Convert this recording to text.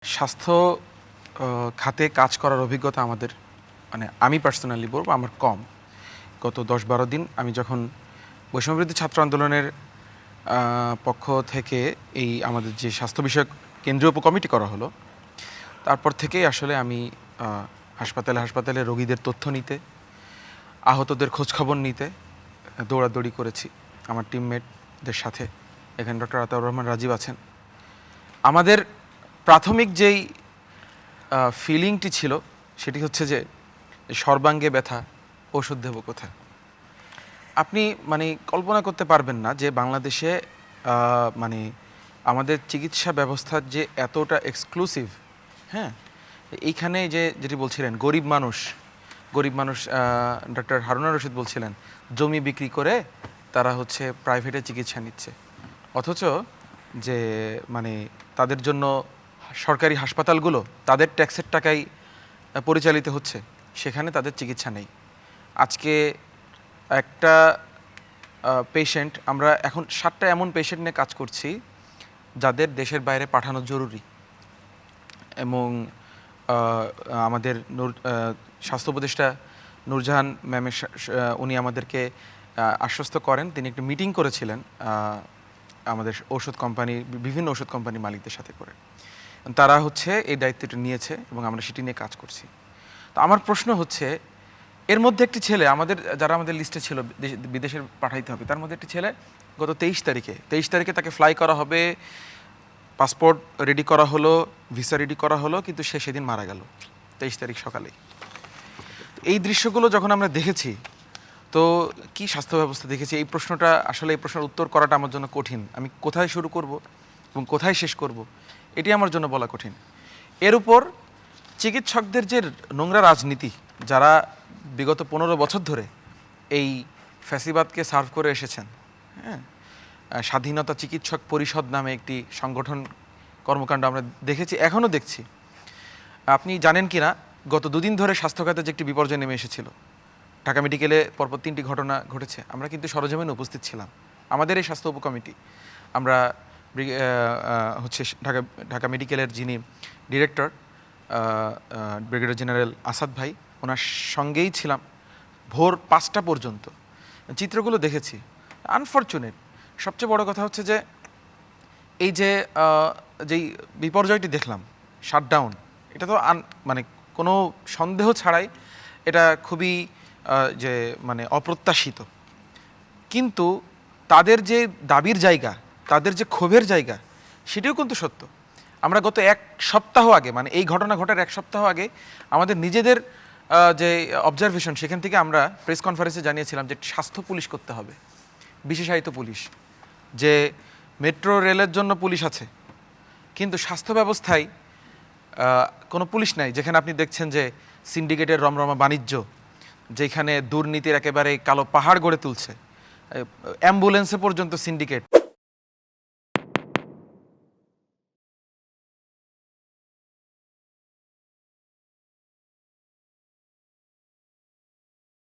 স্বাস্থ্য খাতে কাজ করার অভিজ্ঞতা আমাদের মানে আমি পার্সোনালি বলবো আমার কম। গত ১০-১২ দিন আমি যখন বৈষম্যবিরোধী ছাত্র আন্দোলনের পক্ষ থেকে এই আমাদের যে স্বাস্থ্য বিষয়ক কেন্দ্রীয় উপকমিটি করা হলো, তারপর থেকেই আসলে আমি হাসপাতালে রোগীদের তথ্য নিতে, আহতদের খোঁজখবর নিতে দৌড়াদৌড়ি করেছি আমার টিমমেটদের সাথে। এখানে ডক্টর আতাউর রহমান রাজীব আছেন। আমাদের প্রাথমিক যেই ফিলিংটি ছিল সেটি হচ্ছে যে সর্বাঙ্গে ব্যথা, ওষুধ দেব কোথায়। আপনি মানে কল্পনা করতে পারবেন না যে বাংলাদেশে মানে আমাদের চিকিৎসা ব্যবস্থার যে এতটা এক্সক্লুসিভ, হ্যাঁ, এইখানে যেটি বলছিলেন গরিব মানুষ ডক্টর হারুনা রশিদ বলছিলেন জমি বিক্রি করে তারা হচ্ছে প্রাইভেটে চিকিৎসা নিচ্ছে, অথচ যে মানে তাদের জন্য সরকারি হাসপাতালগুলো তাদের ট্যাক্সের টাকায় পরিচালিত হচ্ছে, সেখানে তাদের চিকিৎসা নেই। আজকে একটা পেশেন্ট, আমরা এখন 7টা এমন পেশেন্ট নিয়ে কাজ করছি যাদের দেশের বাইরে পাঠানো জরুরি, এবং আমাদের স্বাস্থ্য উপদেষ্টা নূরজাহান ম্যামের উনি আমাদেরকে আশ্বস্ত করেন, তিনি একটা মিটিং করেছিলেন আমাদের বিভিন্ন ওষুধ কোম্পানির মালিকদের সাথে করে। তারা হচ্ছে এই দায়িত্বটা নিয়েছে এবং আমরা সেটি নিয়ে কাজ করছি। তো আমার প্রশ্ন হচ্ছে, এর মধ্যে একটি ছেলে যারা আমাদের লিস্টে ছিল বিদেশে পাঠাইতে হবে, তার মধ্যে একটি ছেলে গত 23 তারিখে তাকে ফ্লাই করা হবে, পাসপোর্ট রেডি করা হলো, ভিসা রেডি করা হলো, কিন্তু সে সেদিন মারা গেল 23 তারিখ সকালেই। এই দৃশ্যগুলো যখন আমরা দেখেছি, তো কি স্বাস্থ্য ব্যবস্থা দেখেছি, এই প্রশ্নের উত্তর করাটা আমার জন্য কঠিন। আমি কোথায় শুরু করব এবং কোথায় শেষ করব, এটি আমার জন্য বলা কঠিন। এর উপর চিকিৎসকদের যে নোংরা রাজনীতি, যারা বিগত 15 বছর ধরে এই ফ্যাসিবাদকে সার্ভ করে এসেছেন, হ্যাঁ, স্বাধীনতা চিকিৎসক পরিষদ নামে একটি সংগঠন কর্মকাণ্ড আমরা দেখেছি, এখনও দেখছি। আপনি জানেন কি না, গত 2 দিন ধরে স্বাস্থ্যখাতে যে একটি বিপর্যয় নেমে এসেছিল, ঢাকা মেডিকেলে পরপর 3টি ঘটনা ঘটেছে, আমরা কিন্তু সরজমিনে উপস্থিত ছিলাম। আমাদের এই স্বাস্থ্য উপকমিটি, আমরা হচ্ছে ঢাকা মেডিকেলের যিনি ডিরেক্টর ব্রিগেডিয়ার জেনারেল আসাদ ভাই, ওনার সঙ্গেই ছিলাম ভোর 5টা পর্যন্ত, চিত্রগুলো দেখেছি। আনফর্চুনেট, সবচেয়ে বড় কথা হচ্ছে যে এই যেই বিপর্যয়টি দেখলাম, শাটডাউন, এটা তো মানে কোনো সন্দেহ ছাড়াই এটা খুবই যে মানে অপ্রত্যাশিত। কিন্তু তাদের যে দাবির জায়গা, তাদের যে ক্ষোভের জায়গা, সেটিও কিন্তু সত্য। আমরা গত 1 সপ্তাহ আগে, মানে এই ঘটনা ঘটার 1 সপ্তাহ আগে আমাদের নিজেদের যে অবজারভেশন, সেখান থেকে আমরা প্রেস কনফারেন্সে জানিয়েছিলাম যে স্বাস্থ্য পুলিশ করতে হবে, বিশেষায়িত পুলিশ, যে মেট্রো রেলের জন্য পুলিশ আছে কিন্তু স্বাস্থ্য ব্যবস্থায় কোনো পুলিশ নাই। যেখানে আপনি দেখছেন যে সিন্ডিকেটের রমরমা বাণিজ্য, যেখানে দুর্নীতির একেবারে কালো পাহাড় গড়ে তুলছে, অ্যাম্বুলেন্সে পর্যন্ত সিন্ডিকেট।